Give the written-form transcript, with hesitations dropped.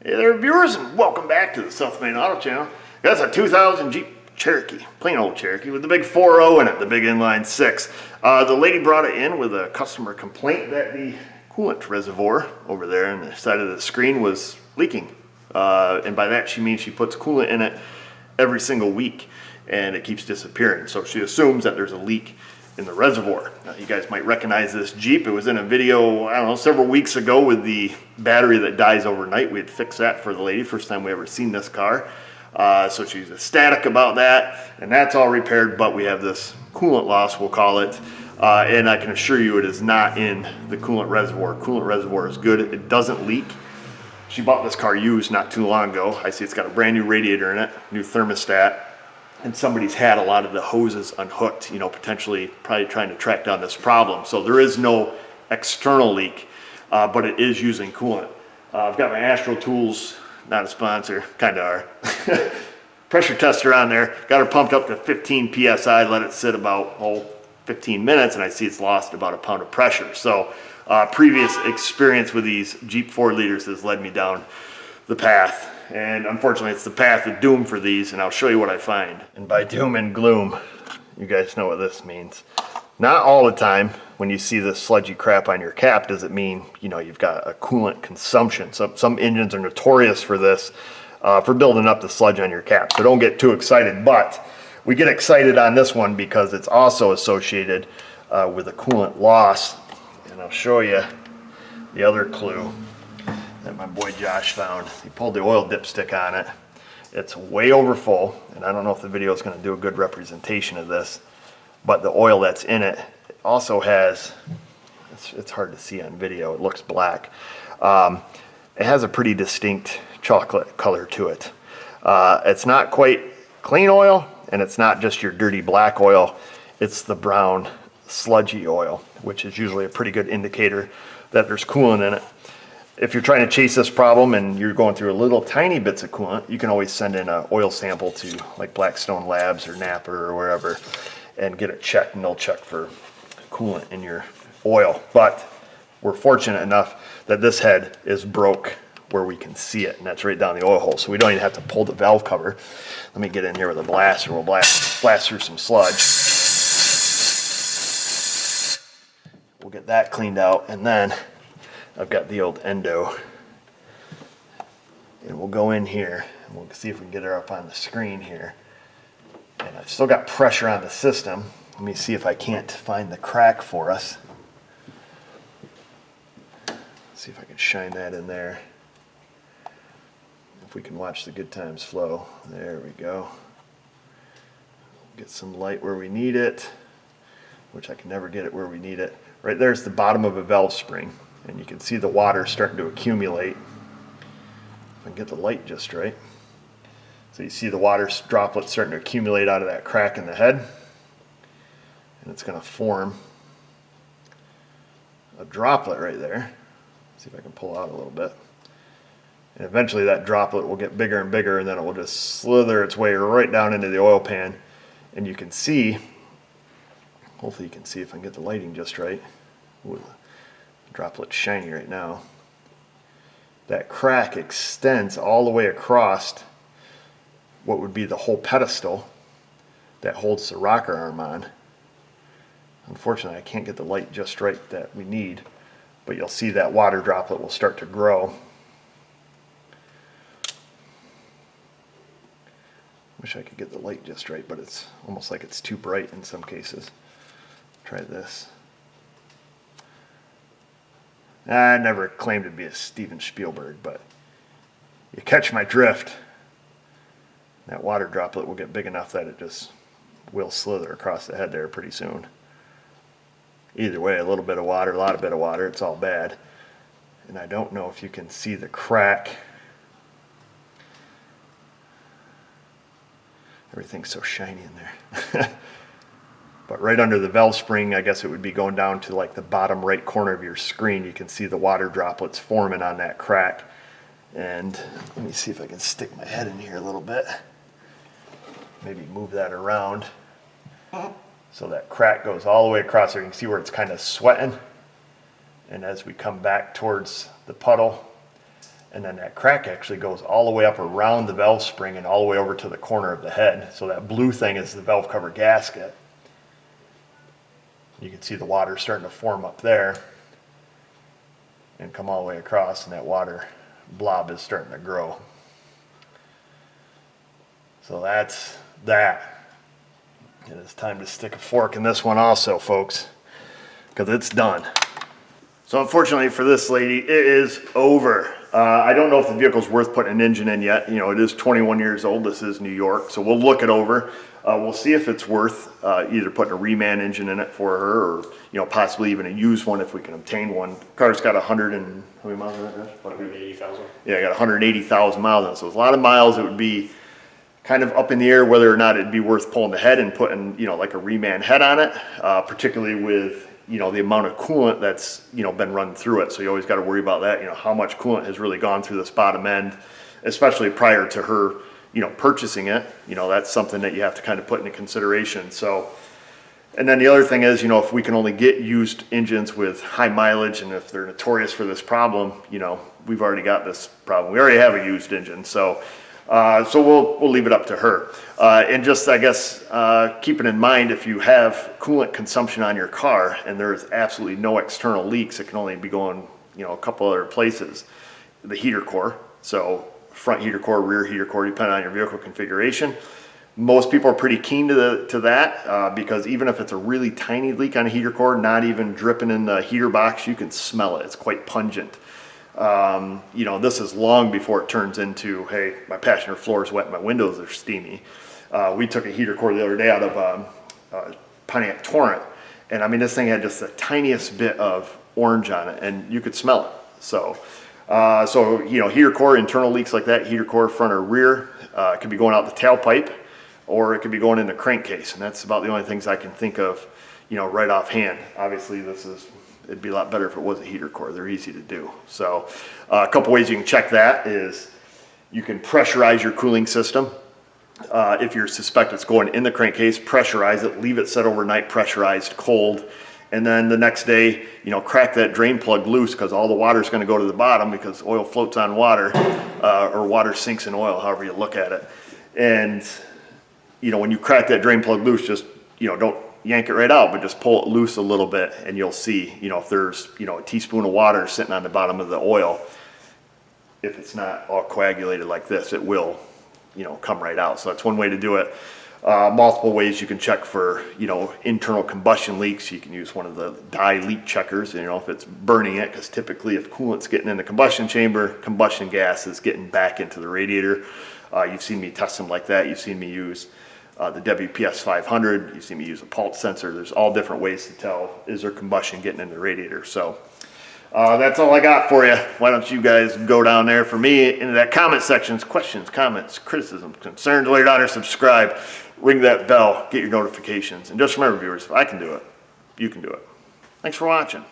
Hey there, viewers, and welcome back to the South Main Auto Channel. That's a 2000 Jeep Cherokee, plain old Cherokee with the big 4.0 in it, the big inline 6. The lady brought it in with a customer complaint that the coolant reservoir over there on the side of the screen was leaking. And by that she means she puts coolant in it every single week and it keeps disappearing. So she assumes that there's a leak in the reservoir. Now, you guys might recognize this Jeep. It was in a video, I don't know, several weeks ago with the battery that dies overnight. We had fixed that for the lady, first time we ever seen this car. So she's ecstatic about that, and that's all repaired, but we have this coolant loss, we'll call it. And I can assure you it is not in the coolant reservoir. Coolant reservoir is good, it doesn't leak. She bought this car used not too long ago. I see it's got a brand new radiator in it, new thermostat, and somebody's had a lot of the hoses unhooked, you know, potentially probably trying to track down this problem. So there is no external leak, but it is using coolant. I've got my Astro Tools, not a sponsor, kind of are, pressure tester on there. Got her pumped up to 15 PSI, let it sit about 15 minutes, and I see it's lost about a pound of pressure. So previous experience with these Jeep 4 liters has led me down the path. And unfortunately, it's the path of doom for these, and I'll show you what I find. And by doom and gloom, you guys know what this means. Not all the time when you see this sludgy crap on your cap does it mean, you know, you've got a coolant consumption. Some engines are notorious for this, for building up the sludge on your cap. So don't get too excited, but we get excited on this one because it's also associated with a coolant loss. And I'll show you the other clue that my boy Josh found. He pulled the oil dipstick on it. It's way over full, and I don't know if the video is going to do a good representation of this, but the oil that's in it also has, it's hard to see on video, it looks black. It has a pretty distinct chocolate color to it. It's not quite clean oil, and it's not just your dirty black oil, it's the brown sludgy oil, which is usually a pretty good indicator that there's coolant in it. If you're trying to chase this problem and you're going through a little tiny bits of coolant, you can always send in an oil sample to like Blackstone Labs or Napa or wherever and get it checked, and they'll check for coolant in your oil. But we're fortunate enough that this head is broke where we can see it, and that's right down the oil hole, so we don't even have to pull the valve cover. Let me get in here with a blaster. We'll blast through some sludge. We'll get that cleaned out, and then I've got the old endo, and we'll go in here and we'll see if we can get her up on the screen here. And I've still got pressure on the system. Let me see if I can't find the crack for us. See if I can shine that in there. If we can watch the good times flow. There we go. Get some light where we need it, which I can never get it where we need it. Right there's the bottom of a valve spring, and you can see the water starting to accumulate. If I can get the light just right. So you see the water droplets starting to accumulate out of that crack in the head, and it's going to form a droplet right there. See if I can pull out a little bit. And eventually that droplet will get bigger and bigger, and then it will just slither its way right down into the oil pan. And you can see, hopefully you can see if I can get the lighting just right. Ooh, the droplet's shiny right now. That crack extends all the way across what would be the whole pedestal that holds the rocker arm on. Unfortunately, I can't get the light just right that we need, but you'll see that water droplet will start to grow. Wish I could get the light just right, but it's almost like it's too bright in some cases. Try this. I never claimed to be a Steven Spielberg, but you catch my drift. That water droplet will get big enough that it just will slither across the head there pretty soon. Either way, a little bit of water, a lot of bit of water, it's all bad. And I don't know if you can see the crack. Everything's so shiny in there. But right under the valve spring, I guess it would be going down to like the bottom right corner of your screen. You can see the water droplets forming on that crack. And let me see if I can stick my head in here a little bit. Maybe move that around. So that crack goes all the way across there. You can see where it's kind of sweating. And as we come back towards the puddle, And then that crack actually goes all the way up around the valve spring and all the way over to the corner of the head. So that blue thing is the valve cover gasket. You can see the water starting to form up there and come all the way across, and that water blob is starting to grow. So that's that. And it's time to stick a fork in this one also, folks, because it's done. So unfortunately for this lady, it is over. I don't know if the vehicle's worth putting an engine in yet. You know, it is 21 years old. This is New York, so we'll look it over. We'll see if it's worth either putting a reman engine in it for her, or possibly even a used one if we can obtain one. Car's got 100 and how many miles on it? 180,000. Yeah, I got 180,000 miles on it. So it's a lot of miles. It would be kind of up in the air whether or not it'd be worth pulling the head and putting like a reman head on it, particularly with the amount of coolant that's been run through it. So you always got to worry about that. How much coolant has really gone through this bottom end, especially prior to her purchasing it. That's something that you have to kind of put into consideration. So, and then the other thing is, if we can only get used engines with high mileage, and if they're notorious for this problem, we've already got this problem. We already have a used engine. So we'll leave it up to her. And just, I guess, keeping in mind, if you have coolant consumption on your car and there is absolutely no external leaks, it can only be going, a couple other places. The heater core, so front heater core, rear heater core, depending on your vehicle configuration. Most people are pretty keen to that because even if it's a really tiny leak on a heater core, not even dripping in the heater box, you can smell it. It's quite pungent. This is long before it turns into, hey, my passenger floor is wet, my windows are steamy. We took a heater core the other day out of Pontiac Torrent, and I mean, this thing had just the tiniest bit of orange on it, and you could smell it. So heater core, internal leaks like that, heater core front or rear, it could be going out the tailpipe, or it could be going in the crankcase, and that's about the only things I can think of, right offhand. Obviously, it'd be a lot better if it was a heater core. They're easy to do. So a couple ways you can check that is you can pressurize your cooling system. If you suspect it's going in the crankcase, pressurize it, leave it set overnight pressurized cold, and then the next day, crack that drain plug loose, because all the water is going to go to the bottom because oil floats on water, or water sinks in oil, however you look at it. And when you crack that drain plug loose, just don't yank it right out, but just pull it loose a little bit, and you'll see, if there's, a teaspoon of water sitting on the bottom of the oil, if it's not all coagulated like this, it will, come right out. So that's one way to do it. Multiple ways you can check for, internal combustion leaks. You can use one of the dye leak checkers, if it's burning it, because typically if coolant's getting in the combustion chamber, combustion gas is getting back into the radiator. You've seen me test them like that. You've seen me use the WPS 500, you see me use a pulse sensor. There's all different ways to tell, is there combustion getting in the radiator? So that's all I got for you. Why don't you guys go down there for me into that comment sections, questions, comments, criticisms, concerns, while you're down there, subscribe, ring that bell, get your notifications. And just remember, viewers, if I can do it, you can do it. Thanks for watching.